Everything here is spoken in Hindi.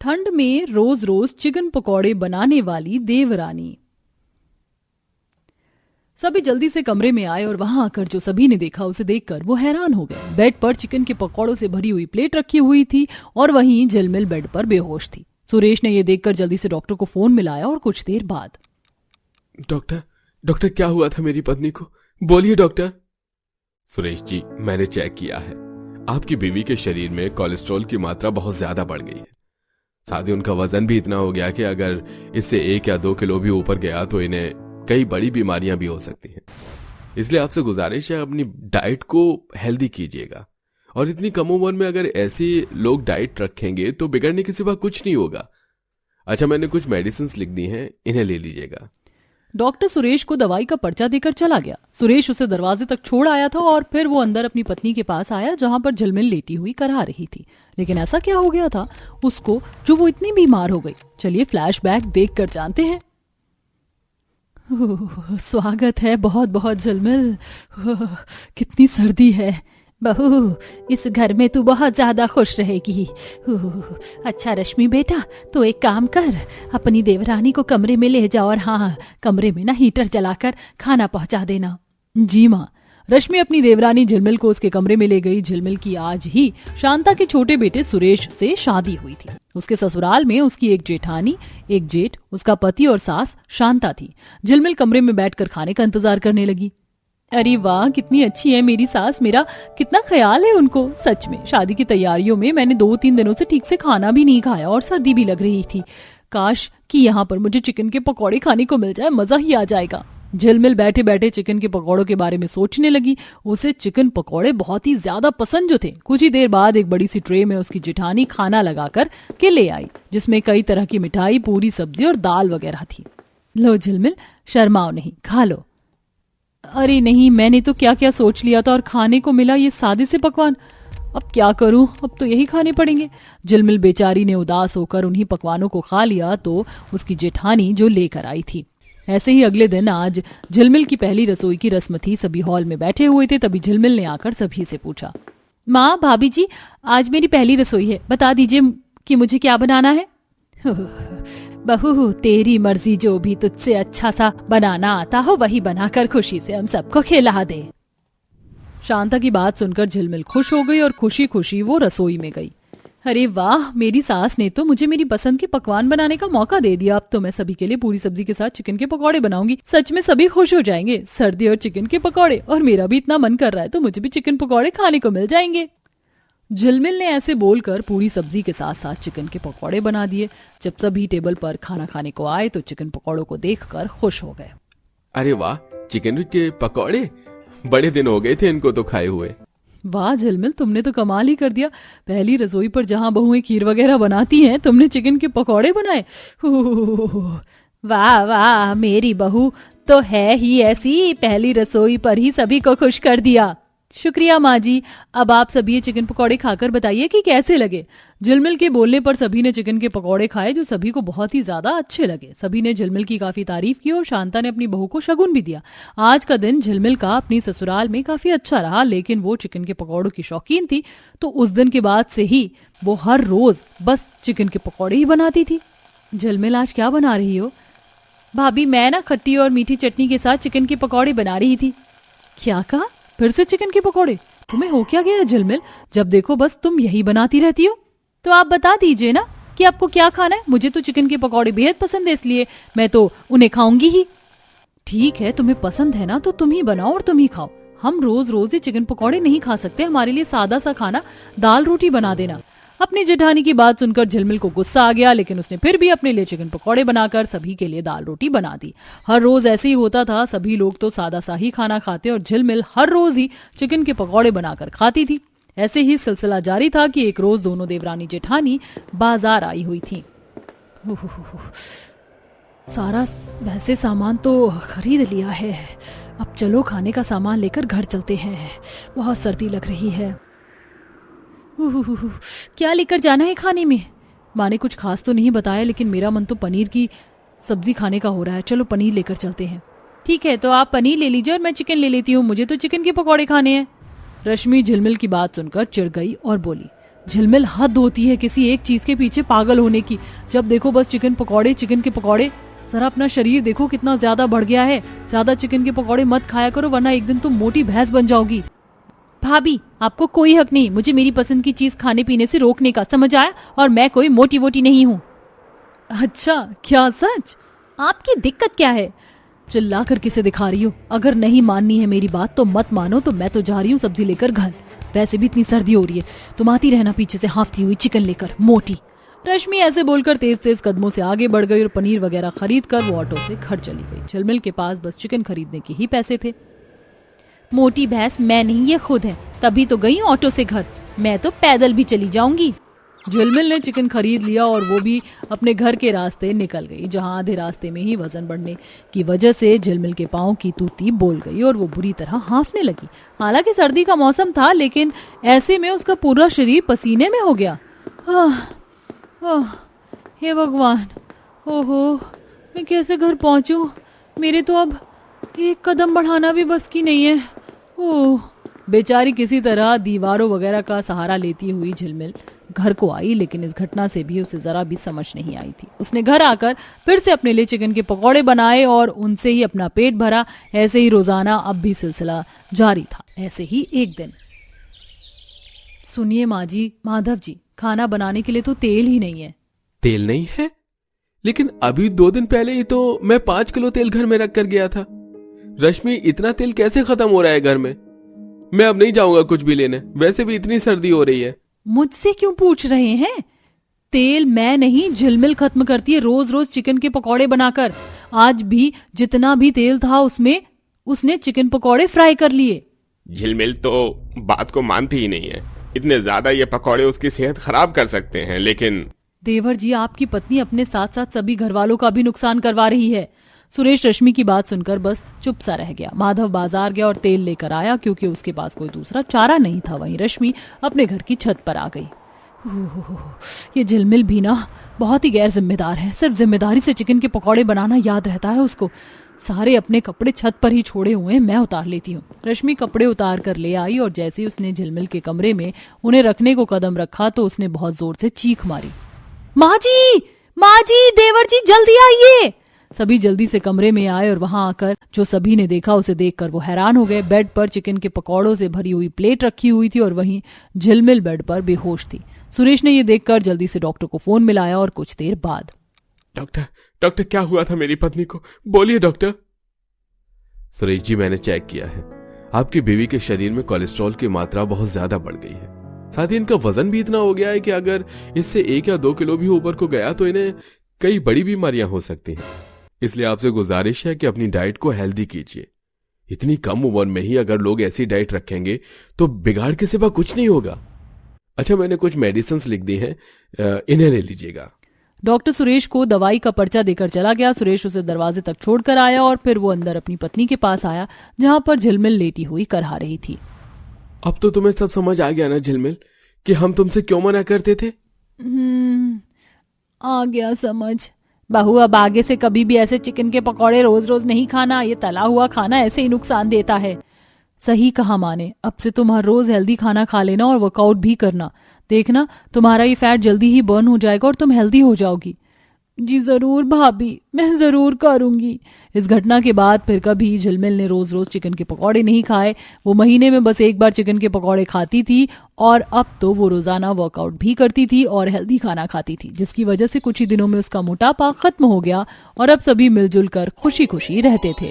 ठंड में रोज रोज चिकन पकौड़े बनाने वाली देवरानी। सभी जल्दी से कमरे में आए और वहां आकर जो सभी ने देखा उसे देखकर वो हैरान हो गए। बेड पर चिकन के पकौड़ों से भरी हुई प्लेट रखी हुई थी और वहीं झिलमिल बेड पर बेहोश थी। सुरेश ने यह देखकर जल्दी से डॉक्टर को फोन मिलाया और कुछ देर बाद, डॉक्टर क्या हुआ था मेरी पत्नी को? बोलिए डॉक्टर। सुरेश जी, मैंने चेक किया है, आपकी बीवी के शरीर में कोलेस्ट्रॉल की मात्रा बहुत ज्यादा बढ़ गई है। साथ ही उनका वजन भी इतना हो गया कि अगर इससे 1 या 2 किलो भी ऊपर गया तो इन्हें कई बड़ी बीमारियां भी हो सकती हैं। इसलिए आपसे गुजारिश है, अपनी डाइट को हेल्दी कीजिएगा। और इतनी कम उम्र में अगर ऐसे लोग डाइट रखेंगे तो बिगड़ने के सिवा कुछ नहीं होगा। अच्छा, मैंने कुछ मेडिसिन लिख दी हैं, इन्हें ले लीजिएगा। डॉक्टर सुरेश को दवाई का पर्चा देकर चला गया। सुरेश उसे दरवाजे तक छोड़ आया था और फिर वो अंदर अपनी पत्नी के पास आया जहां पर झिलमिल लेटी हुई करा रही थी। लेकिन ऐसा क्या हो गया था उसको जो वो इतनी बीमार हो गई? चलिए फ्लैशबैक देखकर जानते हैं। स्वागत है बहुत बहुत झिलमिल। कितनी सर्दी है बहू, इस घर में तू बहुत ज्यादा खुश रहेगी। अच्छा रश्मि बेटा, तो एक काम कर, अपनी देवरानी को कमरे में ले जा और हाँ, कमरे में ना हीटर जलाकर खाना पहुंचा देना। जी माँ। रश्मि अपनी देवरानी झिलमिल को उसके कमरे में ले गई। झिलमिल की आज ही शांता के छोटे बेटे सुरेश से शादी हुई थी। उसके ससुराल में उसकी एक जेठानी, एक जेठ, उसका पति और सास शांता थी। झिलमिल कमरे में बैठकर खाने का इंतजार करने लगी। अरे वाह, कितनी अच्छी है मेरी सास, मेरा कितना ख्याल है उनको। सच में शादी की तैयारियों में मैंने 2-3 दिनों से ठीक से खाना भी नहीं खाया और सर्दी भी लग रही थी। काश कि यहाँ पर मुझे चिकन के पकौड़े खाने को मिल जाए, मजा ही आ जाएगा। झिलमिल बैठे बैठे चिकन के पकौड़ों के बारे में सोचने लगी। उसे चिकन पकौड़े बहुत ही ज्यादा पसंद जो थे। कुछ ही देर बाद एक बड़ी सी ट्रे में उसकी जेठानी खाना लगाकर के ले आई, जिसमें कई तरह की मिठाई, पूरी, सब्जी और दाल वगैरह थी। लो झिलमिल, शर्माओ नहीं, खा लो। अरे नहीं, मैंने तो क्या क्या सोच लिया था और खाने को मिला ये सादे से पकवान। अब क्या करूं, अब तो यही खाने पड़ेंगे। झिलमिल बेचारी ने उदास होकर उन्हीं पकवानों को खा लिया तो उसकी जेठानी जो लेकर आई थी। ऐसे ही अगले दिन आज झिलमिल की पहली रसोई की रस्म थी। सभी हॉल में बैठे हुए थे, तभी झिलमिल ने आकर सभी से पूछा, माँ, भाभी जी, आज मेरी पहली रसोई है, बता दीजिए कि मुझे क्या बनाना है। बहू, तेरी मर्जी, जो भी तुझसे अच्छा सा बनाना आता हो वही बनाकर खुशी से हम सबको खिला दे। शांता की बात सुनकर झिलमिल खुश हो गई और खुशी खुशी वो रसोई में गई। अरे वाह, मेरी सास ने तो मुझे मेरी पसंद के पकवान बनाने का मौका दे दिया। अब तो मैं सभी के लिए पूरी सब्जी के साथ चिकन के पकौड़े बनाऊंगी। सच में सभी खुश हो जाएंगे। सर्दी और चिकन के पकौड़े, और मेरा भी इतना मन कर रहा है तो मुझे भी चिकन पकौड़े खाने को मिल जाएंगे। झिलमिल ने ऐसे बोलकर पूरी सब्जी के साथ साथ चिकन के पकौड़े बना दिए। जब सभी टेबल पर खाना खाने को आए तो चिकन पकौड़ों को देखकर खुश हो गए। अरे वाह, चिकन के पकौड़े, बड़े दिन हो गए थे इनको तो खाए हुए। वाह झिलमिल, तुमने तो कमाल ही कर दिया। पहली रसोई पर जहां बहुएं खीर वगैरह बनाती हैं, तुमने चिकन के पकौड़े बनाए। वाह वाह, मेरी बहू तो है ही ऐसी, पहली रसोई पर ही सभी को खुश कर दिया। शुक्रिया माँ जी। अब आप सभी ये चिकन पकौड़े खाकर बताइए कि कैसे लगे। झिलमिल के बोलने पर सभी ने चिकन के पकौड़े खाए, जो सभी को बहुत ही ज्यादा अच्छे लगे। सभी ने झिलमिल की काफी तारीफ की और शांता ने अपनी बहू को शगुन भी दिया। आज का दिन झिलमिल का अपनी ससुराल में काफी अच्छा रहा, लेकिन वो चिकन के पकौड़ों की शौकीन थी, तो उस दिन के बाद से ही वो हर रोज बस चिकन के पकौड़े ही बनाती थी। झिलमिल, आज क्या बना रही हो? भाभी, मैं ना खट्टी और मीठी चटनी के साथ चिकन के पकौड़े बना रही थी। क्या कहा? फिर से चिकन के पकौड़े? तुम्हें हो क्या गया झिलमिल, जब देखो बस तुम यही बनाती रहती हो। तो आप बता दीजिए ना कि आपको क्या खाना है। मुझे तो चिकन के पकौड़े बेहद पसंद है, इसलिए मैं तो उन्हें खाऊंगी ही। ठीक है, तुम्हें पसंद है ना तो तुम ही बनाओ और तुम ही खाओ। हम रोज रोज ये चिकन पकौड़े नहीं खा सकते। हमारे लिए सादा सा खाना, दाल रोटी बना देना। अपनी जेठानी की बात सुनकर झिलमिल को गुस्सा आ गया, लेकिन उसने फिर भी अपने लिए चिकन पकौड़े बनाकर सभी के लिए दाल रोटी बना दी। हर रोज ऐसे ही होता था। सभी लोग तो सादा सा ही खाना खाते और झिलमिल हर रोज ही चिकन के पकौड़े बनाकर खाती थी। ऐसे ही सिलसिला जारी था कि एक रोज दोनों देवरानी जेठानी बाजार आई हुई थी। सारा वैसे सामान तो खरीद लिया है, अब चलो खाने का सामान लेकर घर चलते हैं। बहुत सर्दी लग रही है। क्या लेकर जाना है खाने में? माँ ने कुछ खास तो नहीं बताया, लेकिन मेरा मन तो पनीर की सब्जी खाने का हो रहा है। चलो पनीर लेकर चलते हैं। ठीक है, तो आप पनीर ले लीजिए और मैं चिकन ले लेती हूँ। मुझे तो चिकन के पकौड़े खाने हैं। रश्मि झिलमिल की बात सुनकर चिढ़ गई और बोली, झिलमिल हद होती है किसी एक चीज के पीछे पागल होने की। जब देखो बस चिकन पकौड़े, चिकन के पकौड़े। जरा अपना शरीर देखो कितना ज्यादा बढ़ गया है। ज्यादा चिकन के पकौड़े मत खाया करो वरना एक दिन तुम मोटी भैंस बन जाओगी। भाभी, आपको कोई हक नहीं मुझे मेरी पसंद की चीज खाने पीने से रोकने का, समझ आया? और मैं कोई मोटी वोटी नहीं हूँ। अच्छा, क्या सच? आपकी दिक्कत क्या है? चिल्ला कर किसे दिखा रही हो? अगर नहीं माननी है मेरी बात तो मत मानो, तो मैं तो जा रही हूँ सब्जी लेकर घर। वैसे भी इतनी सर्दी हो रही है, तुम आती रहना पीछे से हांफती हुई चिकन लेकर, मोटी। रश्मि ऐसे बोलकर तेज तेज कदमों से आगे बढ़ गई और पनीर वगैरह खरीद कर वो ऑटो से घर चली गई। झिलमिल के पास बस चिकन खरीदने के ही पैसे थे। मोटी भैंस मैं नहीं, ये खुद है, तभी तो गई ऑटो से घर। मैं तो पैदल भी चली जाऊंगी। झिलमिल ने चिकन खरीद लिया और वो भी अपने घर के रास्ते निकल गई, जहां आधे रास्ते में ही वजन बढ़ने की वजह से झिलमिल के पांव की तूती बोल गई और वो बुरी तरह हांफने लगी। हालांकि सर्दी का मौसम था, लेकिन ऐसे में उसका पूरा शरीर पसीने में हो गया। हे भगवान, ओहो, मैं कैसे घर पहुंचूं? मेरे तो अब एक कदम बढ़ाना भी बस की नहीं है। ओह, बेचारी किसी तरह दीवारों वगैरह का सहारा लेती हुई झिलमिल घर को आई, लेकिन इस घटना से भी उसे जरा भी समझ नहीं आई थी। उसने घर आकर फिर से अपने लिए चिकन के पकौड़े बनाए और उनसे ही अपना पेट भरा। ऐसे ही रोजाना अब भी सिलसिला जारी था। ऐसे ही एक दिन, सुनिए माँ जी, माधव जी, खाना बनाने के लिए तो तेल ही नहीं है। तेल नहीं है? लेकिन अभी 2 दिन पहले ही तो मैं 5 किलो तेल घर में रख कर गया था। रश्मि, इतना तेल कैसे खत्म हो रहा है घर में? मैं अब नहीं जाऊंगा कुछ भी लेने, वैसे भी इतनी सर्दी हो रही है। मुझसे क्यों पूछ रहे हैं? तेल मैं नहीं, झिलमिल खत्म करती है रोज रोज चिकन के पकौड़े बनाकर। आज भी जितना भी तेल था उसमें उसने चिकन पकौड़े फ्राई कर लिए। झिलमिल तो बात को मानती ही नहीं है। इतने ज्यादा ये पकौड़े उसकी सेहत खराब कर सकते हैं। लेकिन देवर जी, आपकी पत्नी अपने साथ साथ सभी घर वालों का भी नुकसान करवा रही है। सुरेश रश्मि की बात सुनकर बस चुप सा रह गया। माधव बाजार गया और तेल लेकर आया, क्योंकि उसके पास कोई दूसरा चारा नहीं था। वहीं रश्मि अपने घर की छत पर आ गई। ये झिलमिल भी ना बहुत ही गैर जिम्मेदार है। सिर्फ जिम्मेदारी से चिकन के पकौड़े बनाना याद रहता है उसको। सारे अपने कपड़े छत पर ही छोड़े हुए हैं, मैं उतार लेती हूँ। रश्मि कपड़े उतार कर ले आई और जैसे ही उसने झिलमिल के कमरे में उन्हें रखने को कदम रखा तो उसने बहुत जोर से चीख मारी। माँ जी, देवर जी, जल्दी आइए। सभी जल्दी से कमरे में आए और वहां आकर जो सभी ने देखा उसे देखकर वो हैरान हो गए। बेड पर चिकन के पकौड़ों से भरी हुई प्लेट रखी हुई थी और वहीं झिलमिल बेड पर बेहोश थी। सुरेश ने ये देखकर जल्दी से डॉक्टर को फोन मिलाया और कुछ देर बाद, डॉक्टर क्या हुआ था मेरी पत्नी को? बोलिए डॉक्टर। सुरेश जी, मैंने चेक किया है, आपकी बीवी के शरीर में कोलेस्ट्रॉल की मात्रा बहुत ज्यादा बढ़ गई है। साथ ही इनका वजन भी इतना हो गया है कि अगर इससे 1 या 2 किलो भी ऊपर को गया तो इन्हें कई बड़ी बीमारियां हो सकती हैं। इसलिए आपसे गुजारिश है कि अपनी डाइट को हेल्दी कीजिए। इतनी कम उम्र में ही अगर लोग ऐसी डाइट रखेंगे तो बिगाड़ के सिवा कुछ नहीं होगा। अच्छा, मैंने कुछ मेडिसिन लिख दी हैं, इन्हें ले लीजिएगा। डॉक्टर सुरेश को दवाई का पर्चा देकर चला गया। सुरेश उसे दरवाजे तक छोड़कर आया और फिर वो अंदर अपनी पत्नी के पास आया, जहां पर झिलमिल लेटी हुई करहा रही थी। अब तो तुम्हें सब समझ आ गया ना झिलमिल, कि हम तुमसे क्यों मना करते थे? आ गया समझ। बहू, अब आगे से कभी भी ऐसे चिकन के पकौड़े रोज रोज नहीं खाना। ये तला हुआ खाना ऐसे ही नुकसान देता है। सही कहा माँ ने, अब से तुम हर रोज हेल्दी खाना खा लेना और वर्कआउट भी करना। देखना, तुम्हारा ये फैट जल्दी ही बर्न हो जाएगा और तुम हेल्दी हो जाओगी। जी जरूर भाभी, मैं जरूर करूंगी। इस घटना के बाद फिर कभी झिलमिल ने रोज रोज चिकन के पकौड़े नहीं खाए। वो महीने में बस 1 बार चिकन के पकौड़े खाती थी और अब तो वो रोजाना वर्कआउट भी करती थी और हेल्दी खाना खाती थी, जिसकी वजह से कुछ ही दिनों में उसका मोटापा खत्म हो गया और अब सभी मिलजुल कर खुशी खुशी रहते थे।